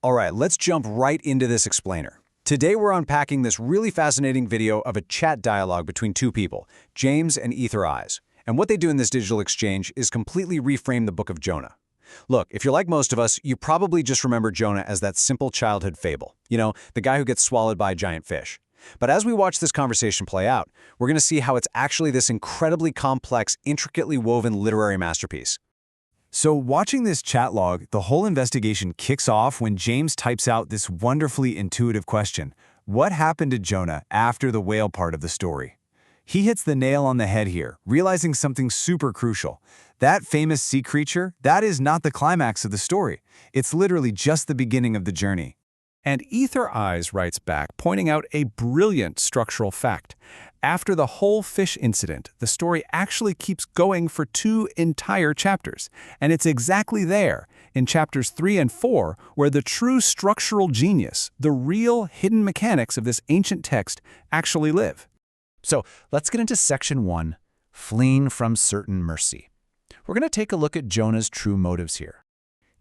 All right, let's jump right into this explainer. Today we're unpacking this really fascinating video of a chat dialogue between two people, James and Ether Eyes. And what they do in this digital exchange is completely reframe the book of Jonah. Look, if you're like most of us, you probably just remember Jonah as that simple childhood fable. You know, the guy who gets swallowed by a giant fish. But as we watch this conversation play out, we're going to see how it's actually this incredibly complex, intricately woven literary masterpiece. So watching this chat log, the whole investigation kicks off when James types out this wonderfully intuitive question. What happened to Jonah after the whale part of the story? He hits the nail on the head here, realizing something super crucial. That famous sea creature, that is not the climax of the story. It's literally just the beginning of the journey. And Ether Eyes writes back, pointing out a brilliant structural fact. After the whole fish incident, the story actually keeps going for 2 entire chapters. And it's exactly there, in chapters 3 and 4, where the true structural genius, the real hidden mechanics of this ancient text actually live. So let's get into section 1, fleeing from certain mercy. We're going to take a look at Jonah's true motives here.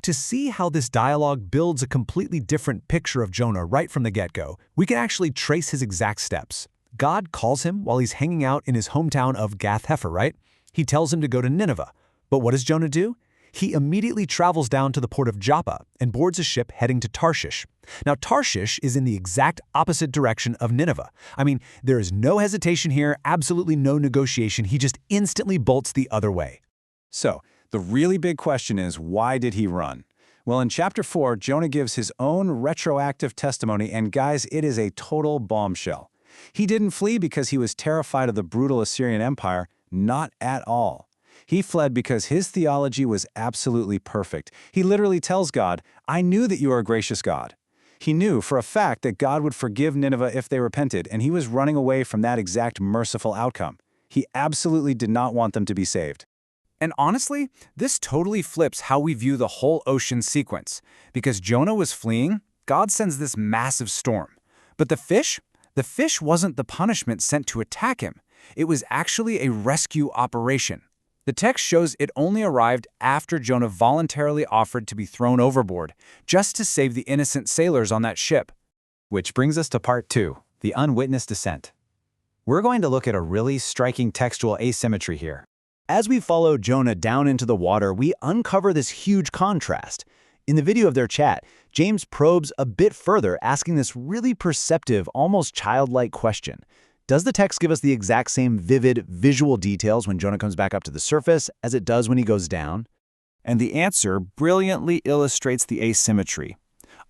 To see how this dialogue builds a completely different picture of Jonah right from the get-go, we can actually trace his exact steps. God calls him while he's hanging out in his hometown of Gath-Hepher, right? He tells him to go to Nineveh. But what does Jonah do? He immediately travels down to the port of Joppa and boards a ship heading to Tarshish. Now, Tarshish is in the exact opposite direction of Nineveh. I mean, there is no hesitation here, absolutely no negotiation. He just instantly bolts the other way. So, the really big question is, why did he run? Well, in chapter 4, Jonah gives his own retroactive testimony, and guys, it is a total bombshell. He didn't flee because he was terrified of the brutal Assyrian Empire, not at all. He fled because his theology was absolutely perfect. He literally tells God, "I knew that you are a gracious God." He knew for a fact that God would forgive Nineveh if they repented, and he was running away from that exact merciful outcome. He absolutely did not want them to be saved. And honestly, this totally flips how we view the whole ocean sequence. Because Jonah was fleeing, God sends this massive storm. But the fish wasn't the punishment sent to attack him. It was actually a rescue operation. The text shows it only arrived after Jonah voluntarily offered to be thrown overboard, just to save the innocent sailors on that ship. Which brings us to part 2, the unwitnessed descent. We're going to look at a really striking textual asymmetry here. As we follow Jonah down into the water, we uncover this huge contrast. In the video of their chat, James probes a bit further, asking this really perceptive, almost childlike question. Does the text give us the exact same vivid, visual details when Jonah comes back up to the surface as it does when he goes down? And the answer brilliantly illustrates the asymmetry.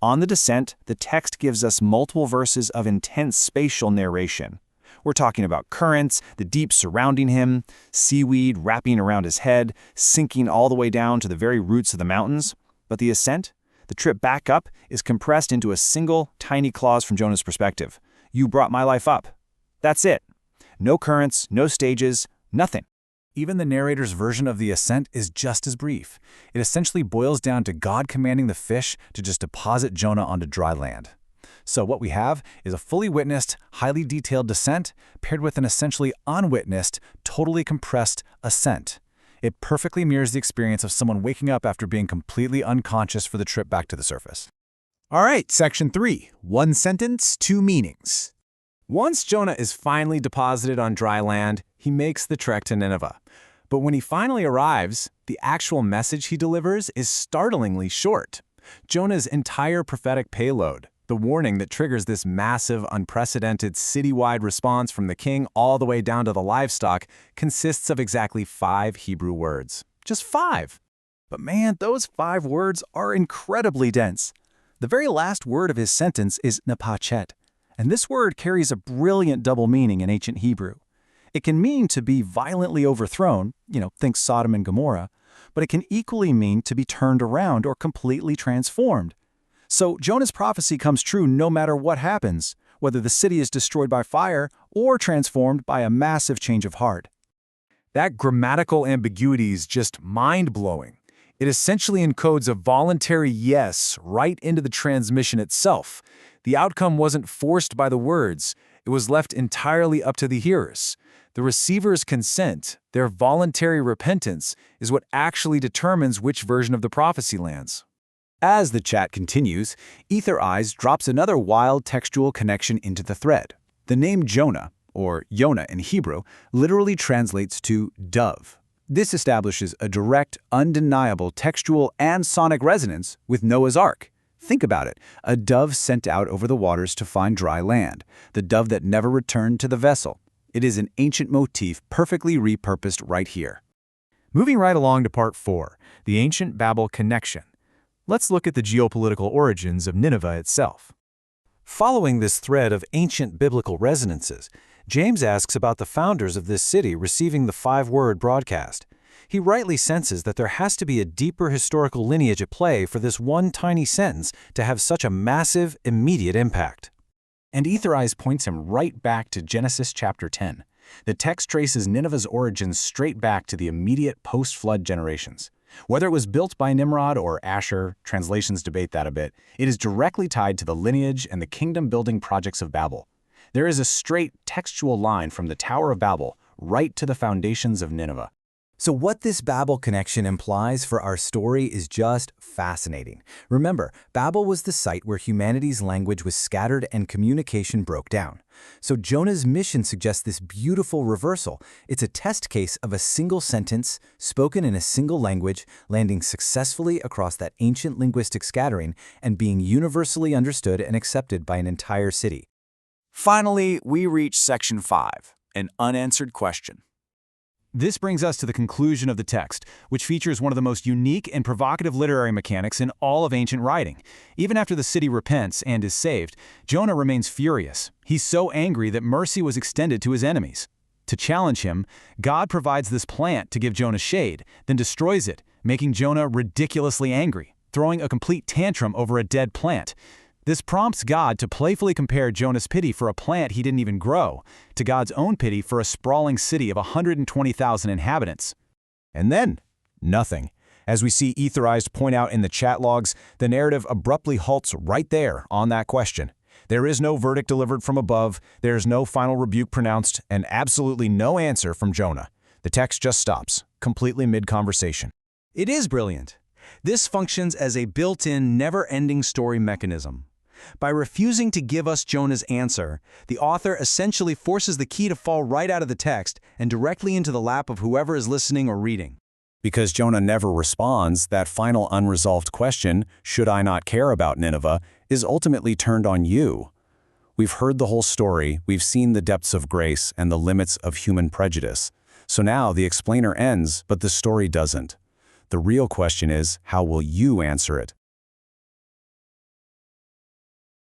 On the descent, the text gives us multiple verses of intense spatial narration. We're talking about currents, the deep surrounding him, seaweed wrapping around his head, sinking all the way down to the very roots of the mountains. But the ascent, the trip back up, is compressed into a single, tiny clause from Jonah's perspective. You brought my life up. That's it. No currents, no stages, nothing. Even the narrator's version of the ascent is just as brief. It essentially boils down to God commanding the fish to just deposit Jonah onto dry land. So what we have is a fully witnessed, highly detailed descent paired with an essentially unwitnessed, totally compressed ascent. It perfectly mirrors the experience of someone waking up after being completely unconscious for the trip back to the surface. All right, section 3, 1 sentence, 2 meanings. Once Jonah is finally deposited on dry land, he makes the trek to Nineveh. But when he finally arrives, the actual message he delivers is startlingly short. Jonah's entire prophetic payload, the warning that triggers this massive, unprecedented, citywide response from the king all the way down to the livestock, consists of exactly 5 Hebrew words. Just 5. But man, those 5 words are incredibly dense. The very last word of his sentence is napachet, and this word carries a brilliant double meaning in ancient Hebrew. It can mean to be violently overthrown, think Sodom and Gomorrah, but it can equally mean to be turned around or completely transformed. So Jonah's prophecy comes true no matter what happens, whether the city is destroyed by fire or transformed by a massive change of heart. That grammatical ambiguity is just mind-blowing. It essentially encodes a voluntary yes right into the transmission itself. The outcome wasn't forced by the words. It was left entirely up to the hearers. The receiver's consent, their voluntary repentance, is what actually determines which version of the prophecy lands. As the chat continues, Ether Eyes drops another wild textual connection into the thread. The name Jonah, or Yonah in Hebrew, literally translates to dove. This establishes a direct, undeniable textual and sonic resonance with Noah's Ark. Think about it, a dove sent out over the waters to find dry land, the dove that never returned to the vessel. It is an ancient motif perfectly repurposed right here. Moving right along to part 4, the ancient Babel connection. Let's look at the geopolitical origins of Nineveh itself. Following this thread of ancient biblical resonances, James asks about the founders of this city receiving the 5-word broadcast. He rightly senses that there has to be a deeper historical lineage at play for this one tiny sentence to have such a massive, immediate impact. And Ether Eyes points him right back to Genesis chapter 10. The text traces Nineveh's origins straight back to the immediate post-flood generations. Whether it was built by Nimrod or Asher, translations debate that a bit, it is directly tied to the lineage and the kingdom-building projects of Babel. There is a straight textual line from the Tower of Babel right to the foundations of Nineveh. So what this Babel connection implies for our story is just fascinating. Remember, Babel was the site where humanity's language was scattered and communication broke down. So Jonah's mission suggests this beautiful reversal. It's a test case of a single sentence, spoken in a single language, landing successfully across that ancient linguistic scattering and being universally understood and accepted by an entire city. Finally, we reach section 5, an unanswered question. This brings us to the conclusion of the text, which features one of the most unique and provocative literary mechanics in all of ancient writing. Even after the city repents and is saved, Jonah remains furious. He's so angry that mercy was extended to his enemies. To challenge him, God provides this plant to give Jonah shade, then destroys it, making Jonah ridiculously angry, throwing a complete tantrum over a dead plant. This prompts God to playfully compare Jonah's pity for a plant he didn't even grow to God's own pity for a sprawling city of 120,000 inhabitants. And then, nothing. As we see Ether Eyes point out in the chat logs, the narrative abruptly halts right there on that question. There is no verdict delivered from above, there is no final rebuke pronounced, and absolutely no answer from Jonah. The text just stops, completely mid-conversation. It is brilliant. This functions as a built-in, never-ending story mechanism. By refusing to give us Jonah's answer, the author essentially forces the key to fall right out of the text and directly into the lap of whoever is listening or reading. Because Jonah never responds, that final unresolved question, should I not care about Nineveh, is ultimately turned on you. We've heard the whole story, we've seen the depths of grace and the limits of human prejudice. So now the explainer ends, but the story doesn't. The real question is, how will you answer it?